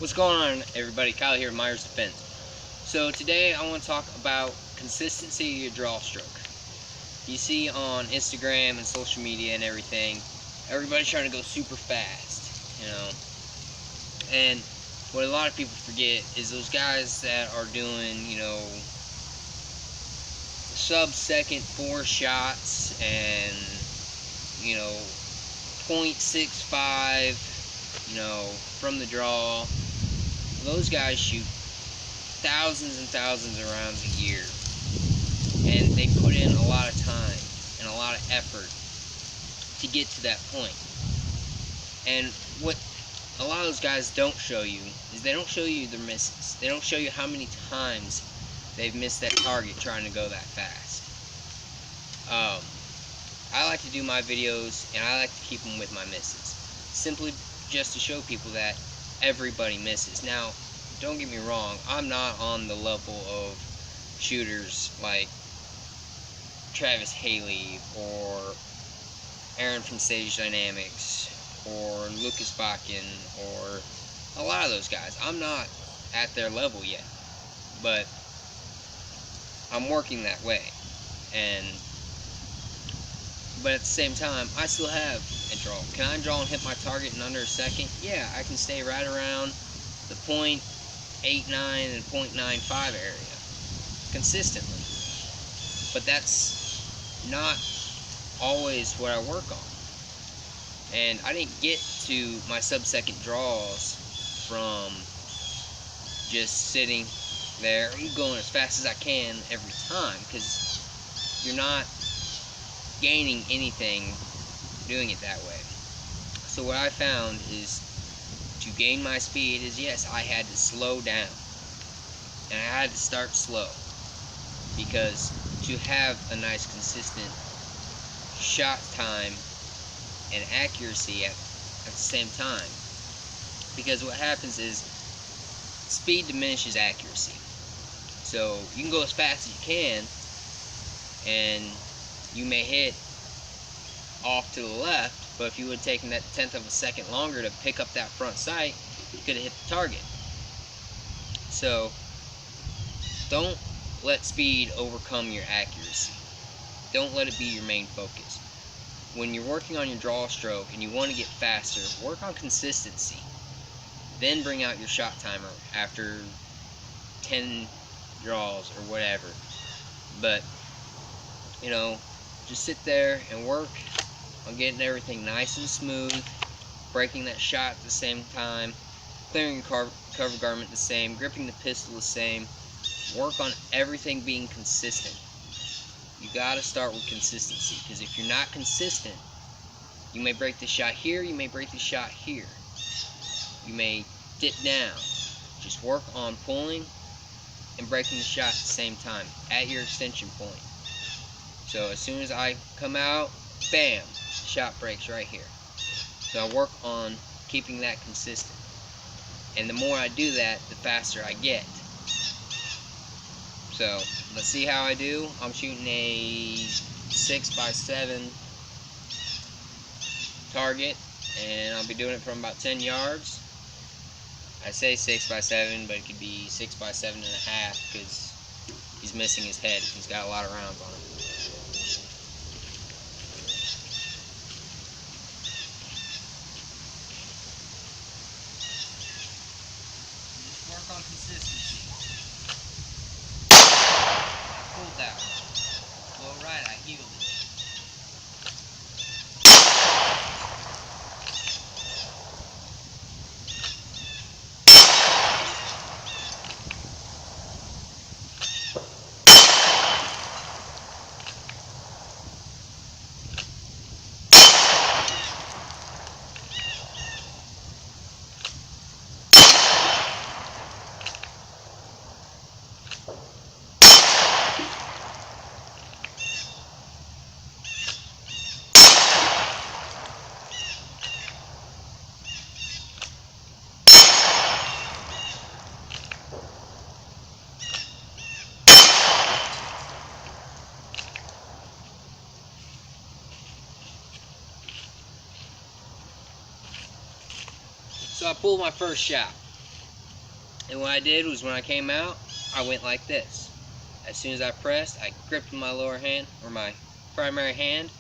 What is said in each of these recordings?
What's going on, everybody? Kyle here at Myers Defense. So today I want to talk about consistency of your draw stroke. You see on Instagram and social media and everything, everybody's trying to go super fast, And what a lot of people forget is those guys that are doing, sub-second 4 shots and, 0.65, from the draw. Those guys shoot thousands and thousands of rounds a year, and they put in a lot of time and a lot of effort to get to that point. And what a lot of those guys don't show you is they don't show you their misses. They don't show you how many times they've missed that target trying to go that fast. I like to do my videos and I like to keep them with my misses, simply just to show people that everybody misses. Now, don't get me wrong, I'm not on the level of shooters like Travis Haley or Aaron from Sage Dynamics or Lucas Bakken or a lot of those guys. I'm not at their level yet, but I'm working that way. But at the same time, I still have a draw. Can I draw and hit my target in under a second? Yeah, I can stay right around the .89 and .95 area consistently. But that's not always what I work on. And I didn't get to my sub-second draws from just sitting there and going as fast as I can every time, because you're not gaining anything doing it that way. So what I found is to gain my speed is, yes, I had to slow down, and I had to start slow, because to have a nice consistent shot time and accuracy at the same time, because what happens is speed diminishes accuracy. So you can go as fast as you can and you may hit off to the left, but if you would have taken that 1/10 of a second longer to pick up that front sight, you could have hit the target. So don't let speed overcome your accuracy. Don't let it be your main focus. When you're working on your draw stroke and you want to get faster, work on consistency. Then bring out your shot timer after 10 draws or whatever. But, just sit there and work on getting everything nice and smooth, breaking that shot at the same time, clearing your cover garment the same, gripping the pistol the same. Work on everything being consistent. You gotta start with consistency, because if you're not consistent, you may break the shot here, you may break the shot here. You may dip down. Just work on pulling and breaking the shot at the same time at your extension point. So as soon as I come out, bam, shot breaks right here. So I work on keeping that consistent. And the more I do that, the faster I get. So let's see how I do. I'm shooting a 6x7 target, and I'll be doing it from about 10 yards. I say 6x7, but it could be 6x7.5 because he's missing his head. He's got a lot of rounds on him. Just work on consistency. I pulled that one. Low right, I healed it. So I pulled my first shot. And what I did was, when I came out, I went like this. As soon as I pressed, I gripped my lower hand, or my primary hand.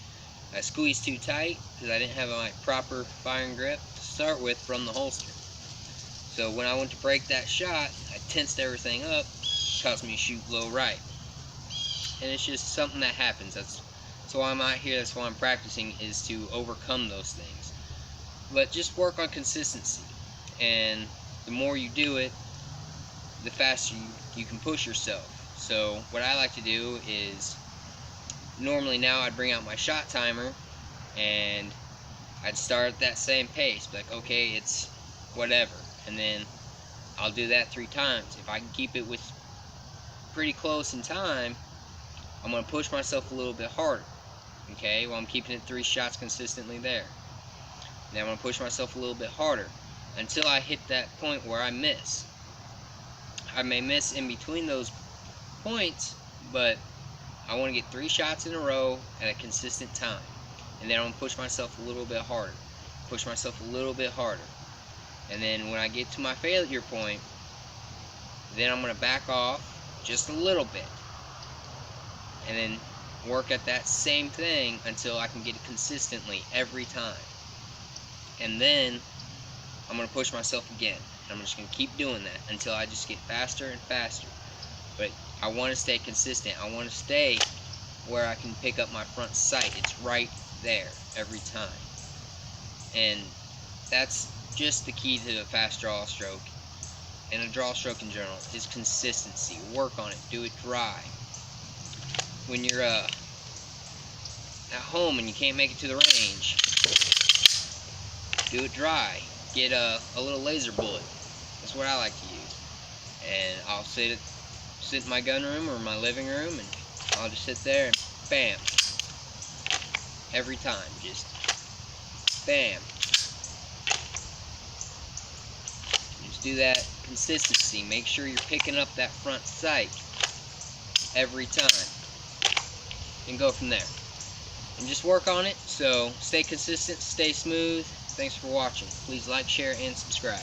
I squeezed too tight because I didn't have my proper firing grip to start with from the holster. So when I went to break that shot, I tensed everything up, caused me to shoot low right. And it's just something that happens. That's why I'm out here. That's why I'm practicing, is to overcome those things. But just work on consistency, and the more you do it, the faster you can push yourself. So what I like to do is, normally now I'd bring out my shot timer and I'd start at that same pace, like, okay, it's whatever, and then I'll do that 3 times. If I can keep it with pretty close in time, I'm going to push myself a little bit harder. Okay, well, I'm keeping it 3 shots consistently there. Now I'm going to push myself a little bit harder until I hit that point where I miss. I may miss in between those points, but I want to get 3 shots in a row at a consistent time. And then I'm going to push myself a little bit harder. Push myself a little bit harder. And then when I get to my failure point, then I'm going to back off just a little bit. And then work at that same thing until I can get it consistently every time. And then I'm going to push myself again. I'm just going to keep doing that until I just get faster and faster. But I want to stay consistent. I want to stay where I can pick up my front sight. It's right there every time. And that's just the key to a fast draw stroke and a draw stroke in general, is consistency. Work on it. Do it dry. When you're at home and you can't make it to the range, do it dry. Get a little laser bullet. That's what I like to use. And I'll sit in my gun room or my living room, and I'll just sit there and bam. Every time, just bam. Just do that consistency. Make sure you're picking up that front sight every time, and go from there. And just work on it. So stay consistent, stay smooth. Thanks for watching. Please like, share, and subscribe.